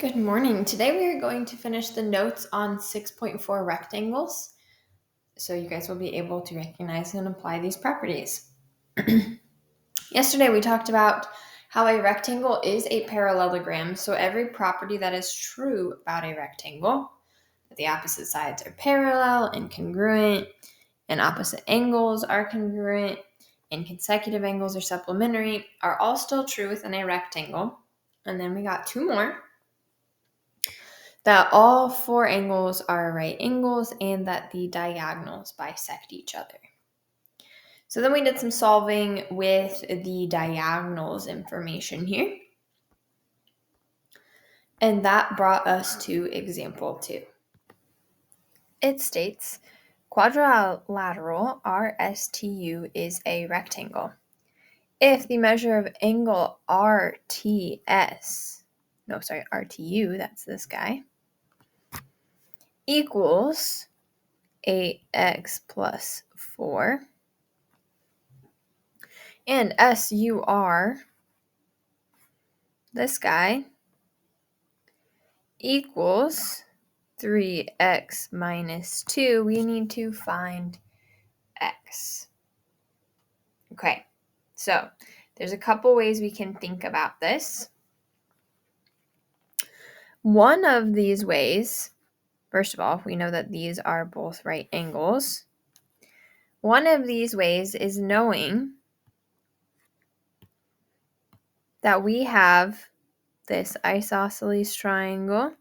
Good morning. Today we are going to finish the notes on 6.4 rectangles, so you guys will be able to recognize and apply these properties. Yesterday we talked about how a rectangle is a parallelogram, so every property that is true about a rectangle, that the opposite sides are parallel and congruent, and opposite angles are congruent, and consecutive angles are supplementary, are all still true within a rectangle. And then we got two more. That all four angles are right angles and that the diagonals bisect each other. So then we did some solving with the diagonals information here. And that brought us to example 2. It states, quadrilateral RSTU is a rectangle. If the measure of angle RTU, that's this guy, equals 8x plus 4, and SUR, this guy, equals 3x minus 2, we need to find x. Okay, so there's a couple ways we can think about this. One of these ways, first of all, we know that these are both right angles. One of these ways is knowing that we have this isosceles triangle,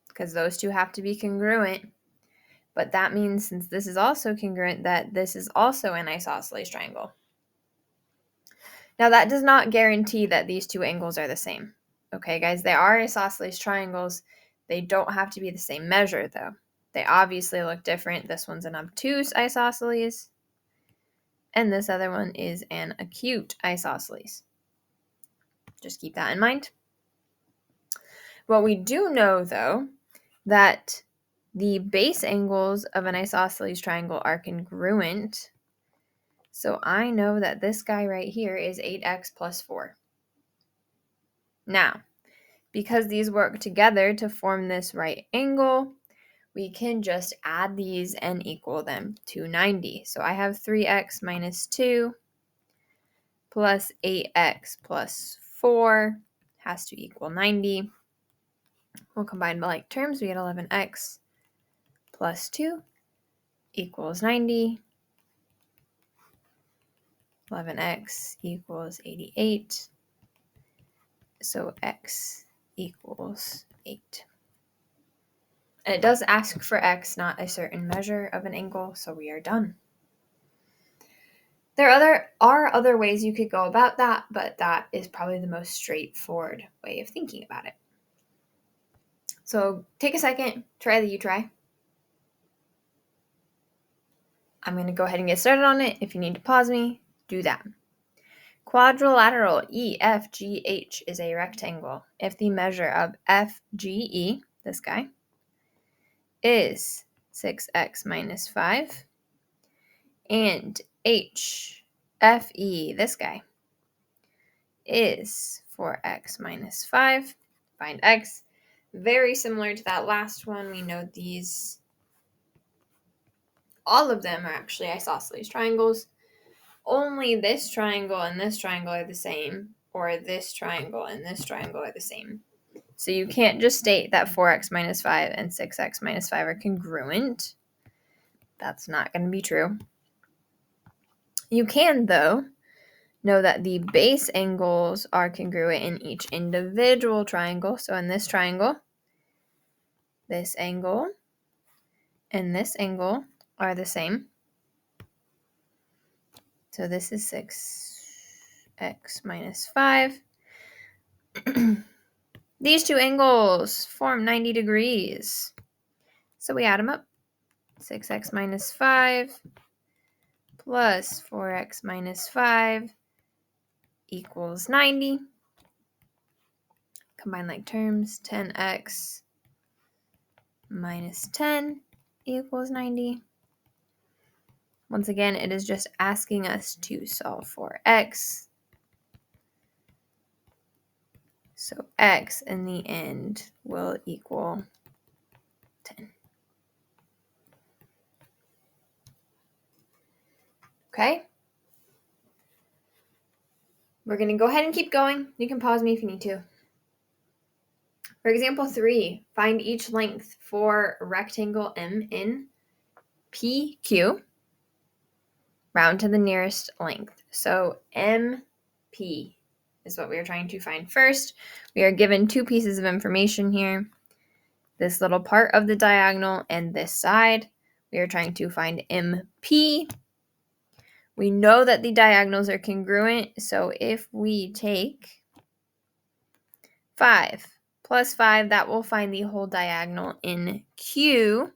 because those two have to be congruent. But that means, since this is also congruent, that this is also an isosceles triangle. Now, that does not guarantee that these two angles are the same. Okay, guys, they are isosceles triangles. They don't have to be the same measure, though. They obviously look different. This one's an obtuse isosceles, and this other one is an acute isosceles. Just keep that in mind. What we do know, though, that the base angles of an isosceles triangle are congruent. So I know that this guy right here is 8x plus 4. Now, because these work together to form this right angle, we can just add these and equal them to 90. So I have 3x minus 2 plus 8x plus 4 has to equal 90. We'll combine by like terms. We get 11x plus 2 equals 90. 11x equals 88. So x equals 8. And it does ask for x, not a certain measure of an angle, so we are done. There are other ways you could go about that, but that is probably the most straightforward way of thinking about it. So take a second, try that you try. I'm going to go ahead and get started on it. If you need to pause me, do that. Quadrilateral EFGH is a rectangle if the measure of FGE, this guy, is 6x minus 5, and HFE, this guy, is 4x minus 5. Find x. Very similar to that last one. We know these, all of them are actually isosceles triangles. Only this triangle and this triangle are the same, or this triangle and this triangle are the same. So you can't just state that 4x minus 5 and 6x minus 5 are congruent. That's not going to be true. You can, though, know that the base angles are congruent in each individual triangle. So in this triangle, this angle and this angle are the same. So this is 6x minus 5. These two angles form 90 degrees. So we add them up. 6x minus 5 plus 4x minus 5 equals 90. Combine like terms. 10x minus 10 equals 90. Once again, it is just asking us to solve for x. So x in the end will equal 10. Okay? We're going to go ahead and keep going. You can pause me if you need to. For example 3, find each length for rectangle M in PQ. Round to the nearest length. So MP is what we are trying to find first. We are given two pieces of information here. This little part of the diagonal and this side. We are trying to find MP. We know that the diagonals are congruent, so if we take 5 plus 5, that will find the whole diagonal in Q,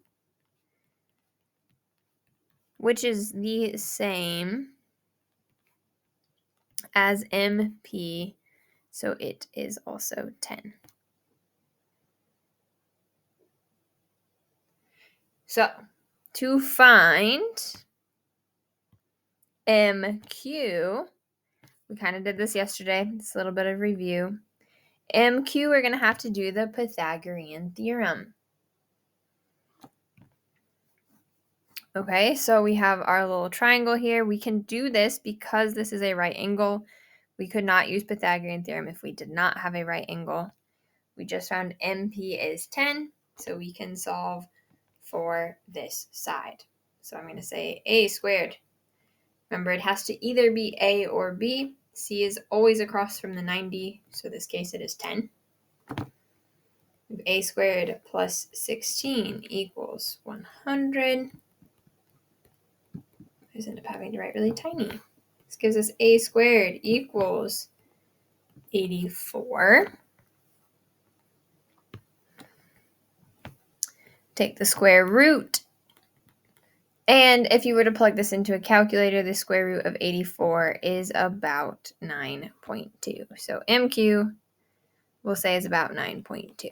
which is the same as MP, so it is also 10. So, to find MQ, we kind of did this yesterday. It's a little bit of review. MQ, we're going to have to do the Pythagorean theorem. Okay, so we have our little triangle here. We can do this because this is a right angle. We could not use Pythagorean theorem if we did not have a right angle. We just found MP is 10, so we can solve for this side. So I'm going to say a squared. Remember, it has to either be a or b. C is always across from the 90, so in this case it is 10. A squared plus 16 equals 100. I just end up having to write really tiny. This gives us a squared equals 84. Take the square root. And if you were to plug this into a calculator, the square root of 84 is about 9.2. So MQ, we'll say, is about 9.2.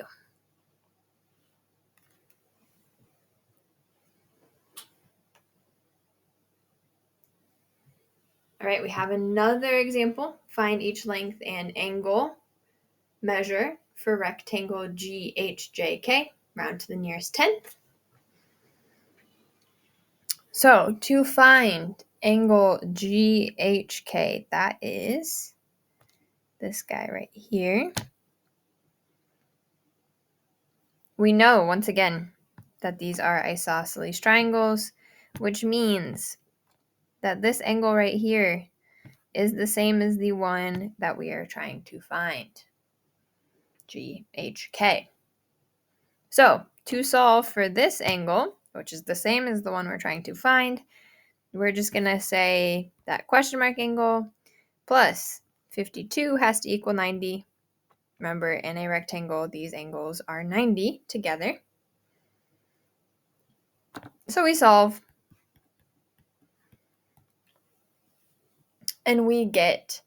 All right, we have another example. Find each length and angle measure for rectangle GHJK, round to the nearest tenth. So to find angle GHK, that is this guy right here. We know, once again, that these are isosceles triangles, which means that this angle right here is the same as the one that we are trying to find, GHK. So to solve for this angle, which is the same as the one we're trying to find, we're just going to say that question mark angle plus 52 has to equal 90. Remember, in a rectangle, these angles are 90 together. So we solve, and we get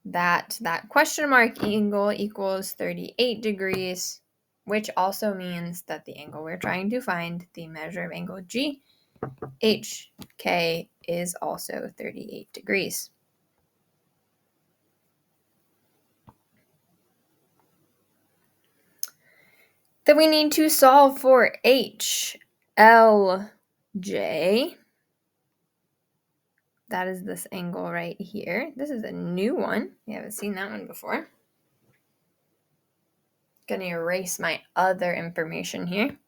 that question mark angle equals 38 degrees, which also means that the angle we're trying to find, the measure of angle GHK, is also 38 degrees. Then we need to solve for HLJ. That is this angle right here. This is a new one. We haven't seen that one before. Gonna erase my other information here.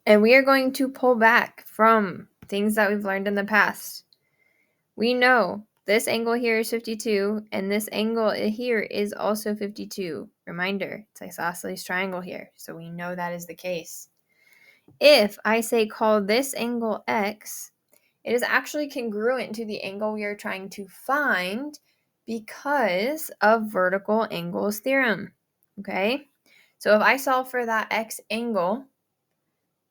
And we are going to pull back from things that we've learned in the past. We know this angle here is 52, and this angle here is also 52. Reminder, it's isosceles triangle here, so we know that is the case. If I say call this angle X, it is actually congruent to the angle we are trying to find because of vertical angles theorem. Okay? So if I solve for that X angle,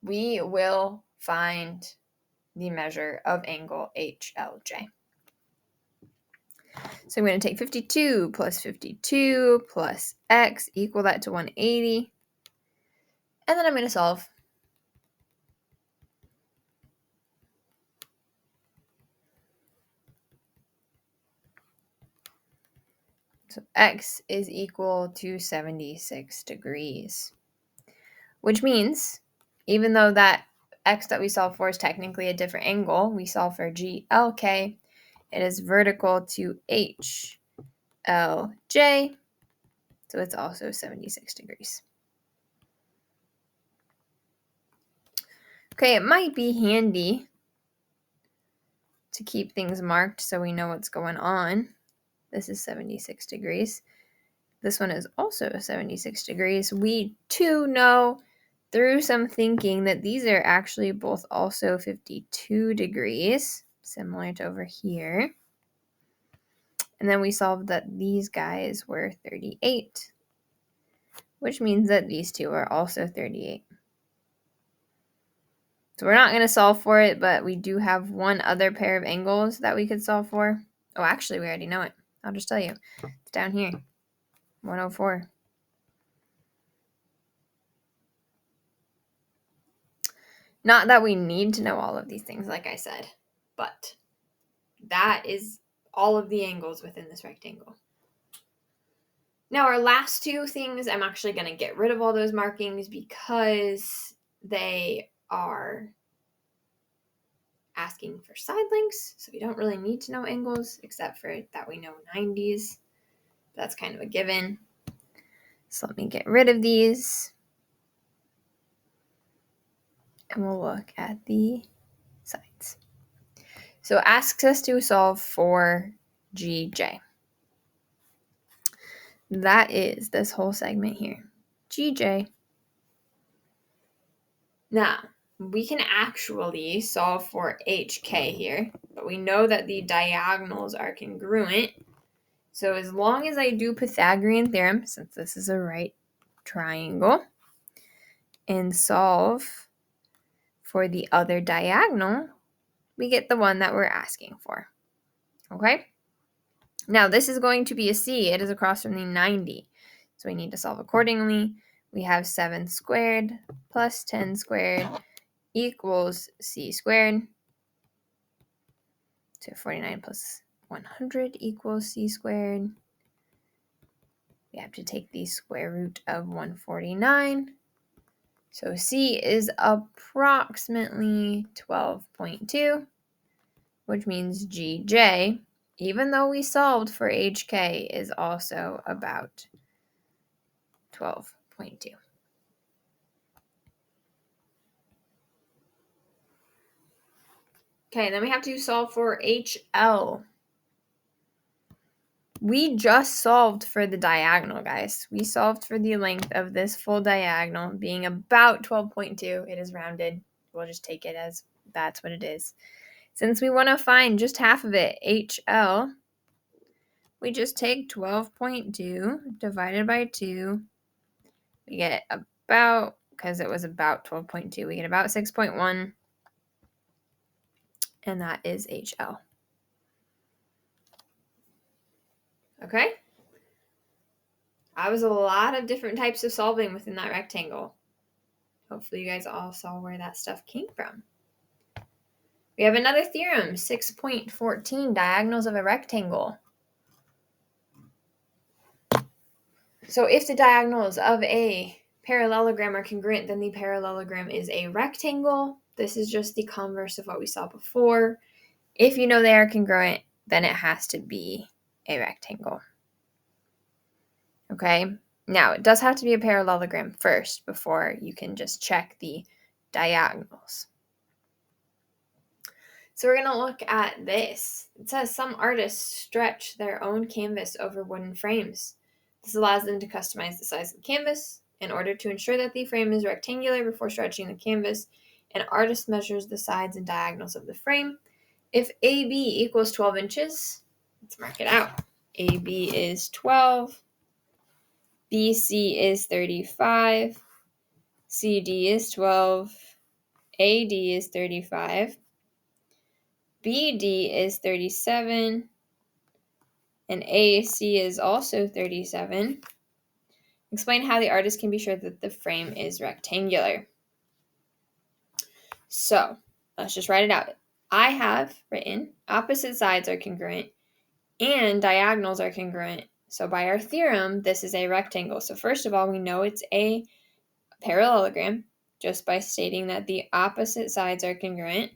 we will find the measure of angle HLJ. So I'm going to take 52 plus 52 plus X, equal that to 180. And then I'm going to solve. So x is equal to 76 degrees, which means even though that x that we solve for is technically a different angle, we solve for GLK, it is vertical to HLJ, so it's also 76 degrees. Okay, it might be handy to keep things marked so we know what's going on. This is 76 degrees. This one is also 76 degrees. We too know through some thinking that these are actually both also 52 degrees, similar to over here. And then we solved that these guys were 38, which means that these two are also 38. So we're not going to solve for it, but we do have one other pair of angles that we could solve for. Oh, actually, we already know it. I'll just tell you. It's down here, 104. Not that we need to know all of these things, like I said, but that is all of the angles within this rectangle. Now, our last two things, I'm actually going to get rid of all those markings because they are asking for side lengths, so we don't really need to know angles, except for that we know 90s. That's kind of a given. So let me get rid of these. And we'll look at the sides. So it asks us to solve for GJ. That is this whole segment here. GJ. Now, we can actually solve for HK here, but we know that the diagonals are congruent. So as long as I do Pythagorean theorem, since this is a right triangle, and solve for the other diagonal, we get the one that we're asking for. Okay? Now, this is going to be a C. It is across from the 90. So we need to solve accordingly. We have 7 squared plus 10 squared equals C squared. So 49 plus 100 equals C squared. We have to take the square root of 149. So C is approximately 12.2, which means GJ, even though we solved for HK, is also about 12.2. Okay, then we have to solve for HL. We just solved for the diagonal, guys. We solved for the length of this full diagonal being about 12.2. It is rounded. We'll just take it as that's what it is. Since we want to find just half of it, HL, we just take 12.2 divided by 2. We get about, because it was about 12.2, we get about 6.1. And that is HL. Okay? That was a lot of different types of solving within that rectangle. Hopefully you guys all saw where that stuff came from. We have another theorem, 6.14, diagonals of a rectangle. So if the diagonals of a parallelogram are congruent, then the parallelogram is a rectangle. This is just the converse of what we saw before. If you know they are congruent, then it has to be a rectangle. Okay? Now, it does have to be a parallelogram first before you can just check the diagonals. So we're going to look at this. It says some artists stretch their own canvas over wooden frames. This allows them to customize the size of the canvas. In order to ensure that the frame is rectangular before stretching the canvas, an artist measures the sides and diagonals of the frame. If AB equals 12 inches, let's mark it out. AB is 12. BC is 35. CD is 12. AD is 35. BD is 37, and AC is also 37. Explain how the artist can be sure that the frame is rectangular. So, let's just write it out. I have written opposite sides are congruent and diagonals are congruent, So by our theorem, this is a rectangle. So first of all, we know it's a parallelogram just by stating that the opposite sides are congruent.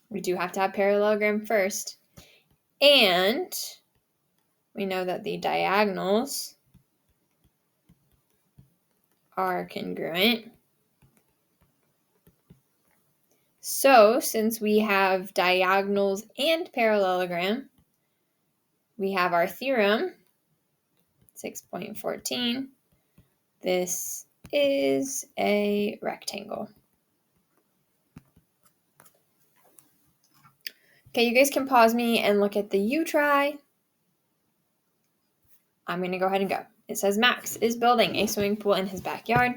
We do have to have parallelogram first. And we know that the diagonals are congruent. So since we have diagonals and parallelogram, we have our theorem, 6.14. This is a rectangle. Okay, you guys can pause me and look at the U try. I'm going to go ahead and go. It says Max is building a swimming pool in his backyard.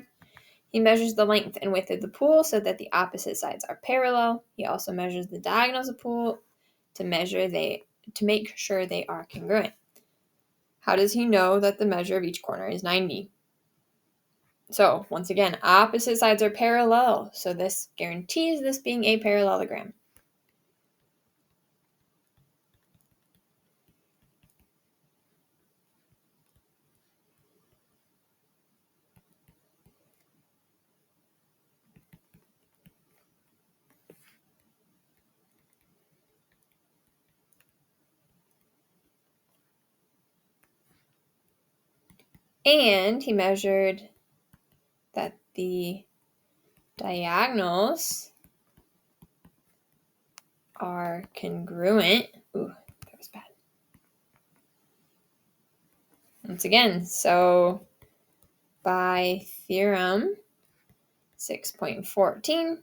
He measures the length and width of the pool so that the opposite sides are parallel. He also measures the diagonals of the pool to make sure they are congruent. How does he know that the measure of each corner is 90? So once again, opposite sides are parallel. So this guarantees this being a parallelogram. And he measured that the diagonals are congruent. Ooh, that was bad. Once again, so by theorem 6.14,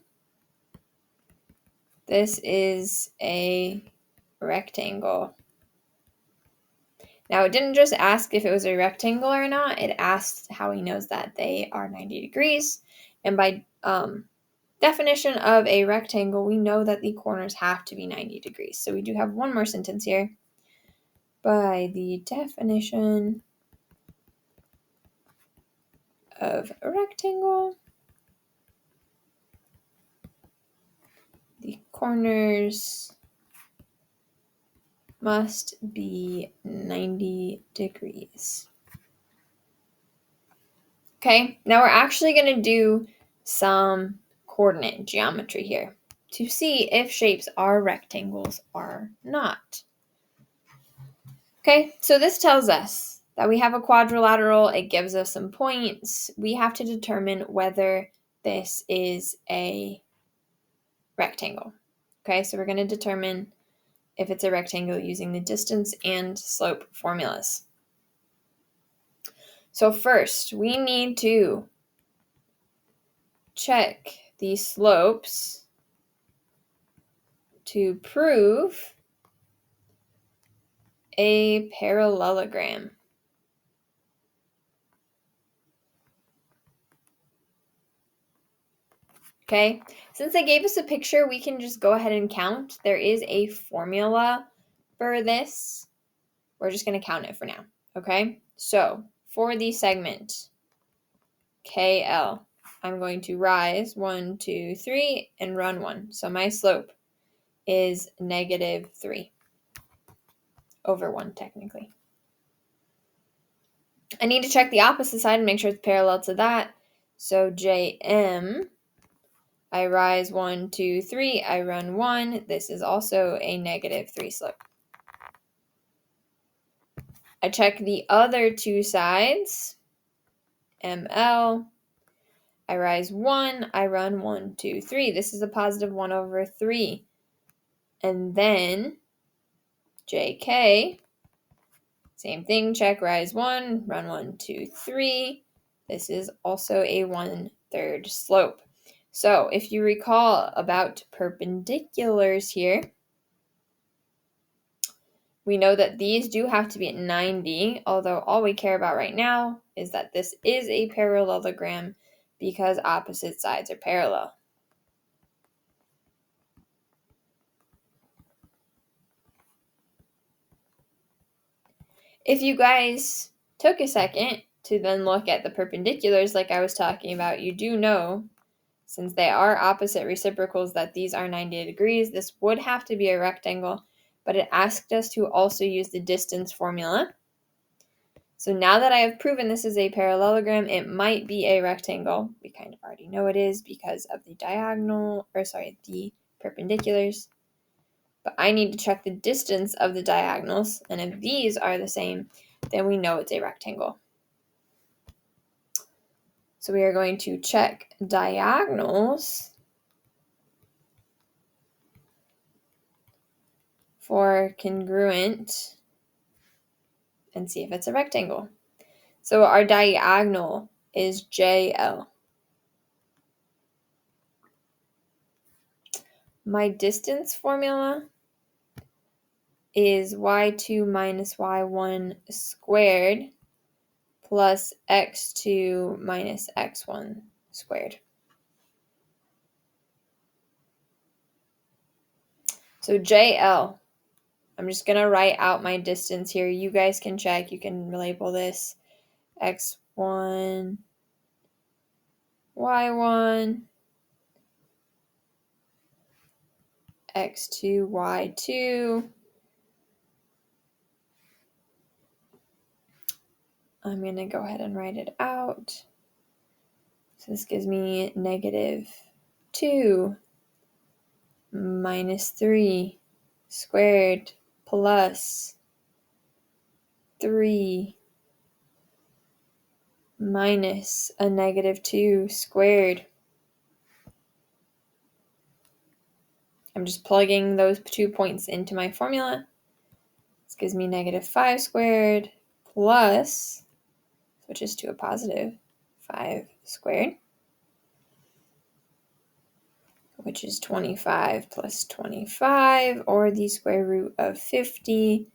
this is a rectangle. Now, it didn't just ask if it was a rectangle or not. It asked how he knows that they are 90 degrees. And by definition of a rectangle, we know that the corners have to be 90 degrees. So we do have one more sentence here. By the definition of a rectangle, the corners must be 90 degrees. Okay, now we're actually going to do some coordinate geometry here to see if shapes are rectangles or not. Okay, so this tells us that we have a quadrilateral. It gives us some points. We have to determine whether this is a rectangle. Okay, so we're going to determine if it's a rectangle using the distance and slope formulas. So first, we need to check the slopes to prove a parallelogram. Okay, since they gave us a picture, we can just go ahead and count. There is a formula for this. We're just going to count it for now. Okay, so for the segment KL, I'm going to rise 1, 2, 3 and run 1. So my slope is -3 over 1 technically. I need to check the opposite side and make sure it's parallel to that. So JM, I rise 1, 2, 3, I run 1. This is also a -3 slope. I check the other two sides. ML, I rise 1, I run 1, 2, 3. This is a +1 over 3. And then JK, same thing, check, rise 1, run 1, 2, 3. This is also a 1/3 slope. So if you recall about perpendiculars here, we know that these do have to be at 90, although all we care about right now is that this is a parallelogram because opposite sides are parallel. If you guys took a second to then look at the perpendiculars like I was talking about, you do know, since they are opposite reciprocals, that these are 90 degrees. This would have to be a rectangle, but it asked us to also use the distance formula. So now that I have proven this is a parallelogram, it might be a rectangle. We kind of already know it is because of the the perpendiculars. But I need to check the distance of the diagonals, and if these are the same, then we know it's a rectangle. So we are going to check diagonals for congruent and see if it's a rectangle. So our diagonal is JL. My distance formula is y2 minus y1 squared plus x2 minus x1 squared. So JL, I'm just going to write out my distance here. You guys can check. You can label this x1, y1, x2, y2. I'm going to go ahead and write it out. So this gives me negative 2 minus 3 squared plus 3 minus a negative 2 squared. I'm just plugging those 2 points into my formula. This gives me negative 5 squared plus, switches to a positive, 5 squared, which is 25 plus 25, or the square root of 50,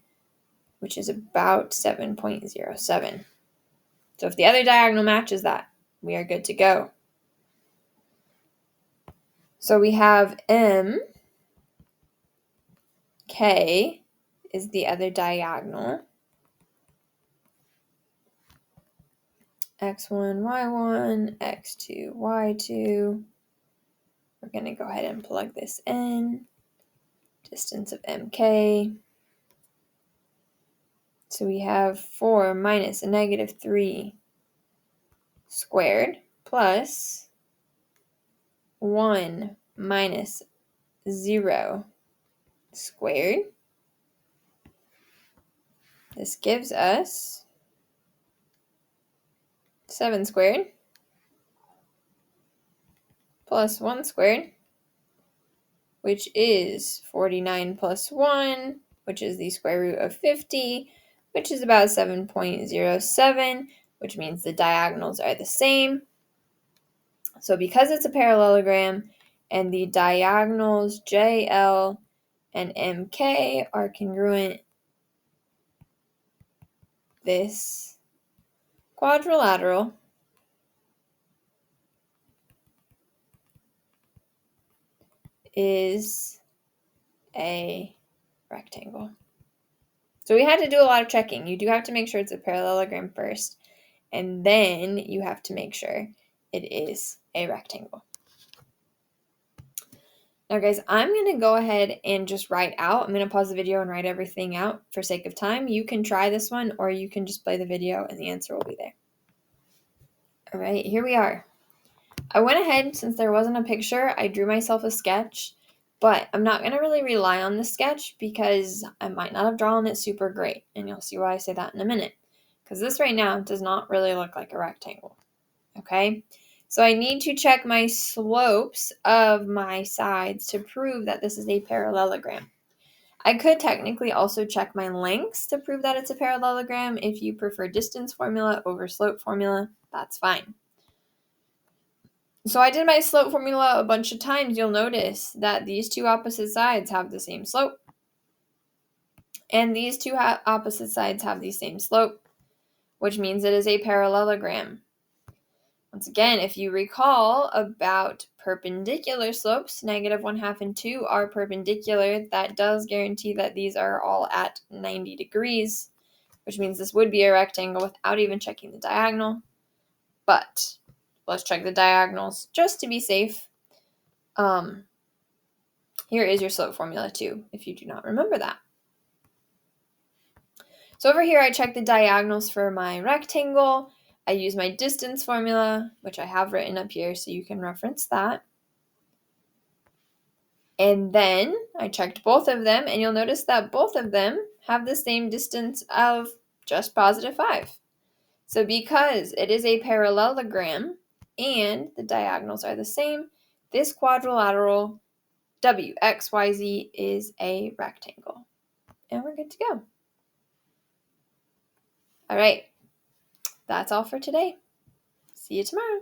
which is about 7.07. So if the other diagonal matches that, we are good to go. So we have M, K is the other diagonal. X1, Y1, X2, Y2. We're going to go ahead and plug this in. Distance of MK. So we have 4 minus a negative 3 squared plus 1 minus 0 squared. This gives us 7 squared plus 1 squared, which is 49 plus 1, which is the square root of 50, which is about 7.07, which means the diagonals are the same. So because it's a parallelogram and the diagonals JL and MK are congruent, this quadrilateral is a rectangle. So we had to do a lot of checking. You do have to make sure it's a parallelogram first, and then you have to make sure it is a rectangle. Now guys, I'm going to go ahead and just write out. I'm going to pause the video and write everything out for sake of time. You can try this one, or you can just play the video and the answer will be there. All right, here we are. I went ahead, since there wasn't a picture, I drew myself a sketch, but I'm not going to really rely on the sketch because I might not have drawn it super great, and you'll see why I say that in a minute, because this right now does not really look like a rectangle, okay? So I need to check my slopes of my sides to prove that this is a parallelogram. I could technically also check my lengths to prove that it's a parallelogram. If you prefer distance formula over slope formula, that's fine. So I did my slope formula a bunch of times. You'll notice that these two opposite sides have the same slope. And these two opposite sides have the same slope, which means it is a parallelogram. Once again, if you recall about perpendicular slopes, -1/2 and 2 are perpendicular. That does guarantee that these are all at 90 degrees, which means this would be a rectangle without even checking the diagonal. But let's check the diagonals just to be safe. Here is your slope formula too, if you do not remember that. So over here, I check the diagonals for my rectangle. I use my distance formula, which I have written up here so you can reference that. And then I checked both of them, and you'll notice that both of them have the same distance of just positive 5. So because it is a parallelogram and the diagonals are the same, this quadrilateral WXYZ is a rectangle. And we're good to go. All right, that's all for today. See you tomorrow.